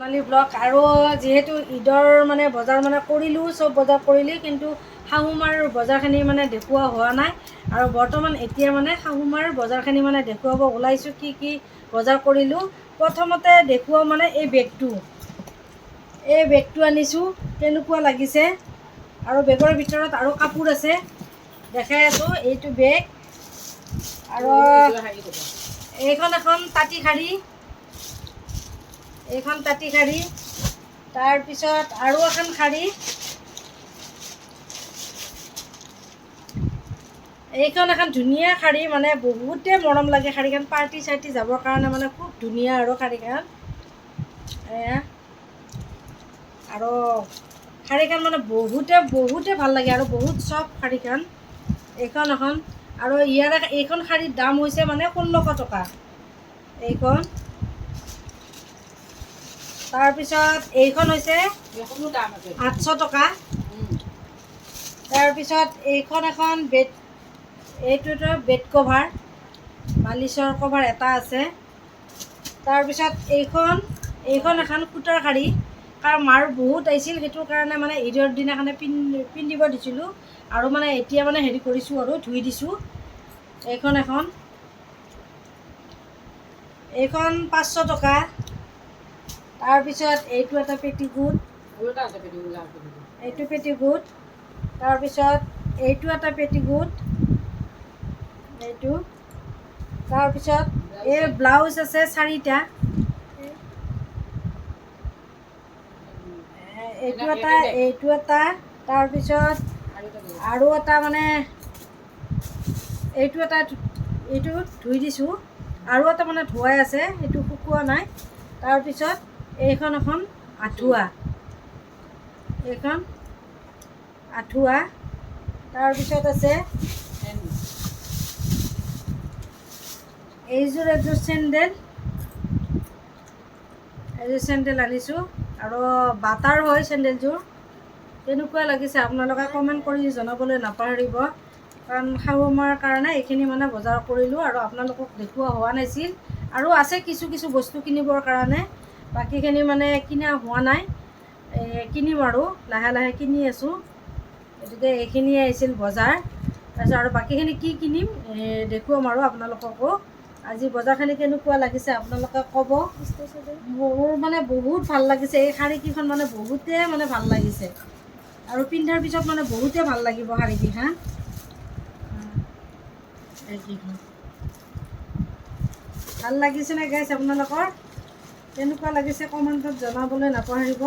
সোণালী blog আৰু যিহেতু ঈদৰ মানে বজাৰ মানে কৰিলোঁ, চব বজাৰ কৰিলোঁ, কিন্তু শাহুমাৰ বজাৰখিনি মানে দেখুওৱা হোৱা নাই। আৰু বৰ্তমান এতিয়া মানে শাহুমাৰ বজাৰখিনি মানে দেখুৱাব ওলাইছোঁ, কি কি বজাৰ কৰিলোঁ। প্ৰথমতে দেখুৱাওঁ মানে এই বেগটো আনিছোঁ, কেনেকুৱা লাগিছে। আৰু বেগৰ ভিতৰত আৰু কাপোৰ আছে, দেখাই আছোঁ। এইটো বেগ আৰু এইখন এখন তাঁতী শাৰী, এইখন তাঁতী শাৰী। তাৰপিছত আৰু এখন শাৰী, এইখন এখন ধুনীয়া শাৰী, মানে বহুতে মৰম লাগে শাৰীখন। পাৰ্টি চাৰ্টি যাবৰ কাৰণে মানে খুব ধুনীয়া আৰু শাৰীখন। এয়া আৰু শাৰীখন মানে বহুতে ভাল লাগে আৰু বহুত চফ্ট শাৰীখন। এইখন এখন আৰু এইখন শাৰীৰ দাম হৈছে মানে 1600 টকা এইখন। তাৰপিছত এইখন হৈছে 800 টকা। তাৰপিছত এইখন এখন এইটোতো বেড কভাৰ, মালিচৰ কভাৰ এটা আছে। তাৰপিছত এইখন এখন সূতাৰ শাৰী, কাৰণ মাৰ বহুত আহিছিল, সেইটো কাৰণে মানে ঈদৰ দিনাখনে পিন্ধিব দিছিলোঁ। আৰু মানে এতিয়া মানে হেৰি কৰিছোঁ আৰু ধুই দিছোঁ। এইখন 500 টকা। তাৰপিছত এইটো এটা পেটিকোট, এইটো পেটিকোট। তাৰপিছত এইটো এটা পেটিকোট, এইটো। তাৰপিছত এই ব্লাউজ আছে 4টা, এইটো এটা। তাৰপিছত আৰু এটা মানে এইটো ধুই দিছোঁ, আৰু এটা মানে ধুৱাই আছে, সেইটো শুকোৱা নাই। তাৰপিছত এইখন এখন আঁঠুৱা, এইখন আঁঠুৱা। তাৰপিছত আছে এযোৰ চেণ্ডেল আনিছোঁ, আৰু বাটাৰ হয় চেণ্ডেলযোৰ। কেনেকুৱা লাগিছে আপোনালোকে কমেণ্ট কৰি জনাবলৈ নাপাহৰিব। কাৰণ শাহুমাৰ কাৰণে এইখিনি মানে বজাৰ কৰিলোঁ আৰু আপোনালোকক দেখুওৱা হোৱা নাছিল। আৰু আছে কিছু বস্তু কিনিবৰ কাৰণে, বাকীখিনি মানে কিনা হোৱা নাই। কিনিম আৰু লাহে লাহে কিনি আছোঁ। গতিকে এইখিনিয়ে আহিছিল বজাৰ। তাৰপিছত আৰু বাকীখিনি কি কিনিম দেখুৱাম আৰু আপোনালোককো। আজি বজাৰখিনি কেনেকুৱা লাগিছে আপোনালোকে ক'ব। মোৰ মানে বহুত ভাল লাগিছে, এই শাৰীকেইখন মানে বহুতে মানে ভাল লাগিছে। আৰু পিন্ধাৰ পিছত মানে বহুতে ভাল লাগিব শাৰীকেইখন। ভাল লাগিছেনে গাইছ আপোনালোকৰ? কেনেকুৱা লাগিছে কমেণ্টত জনাবলৈ নাপাহৰিব।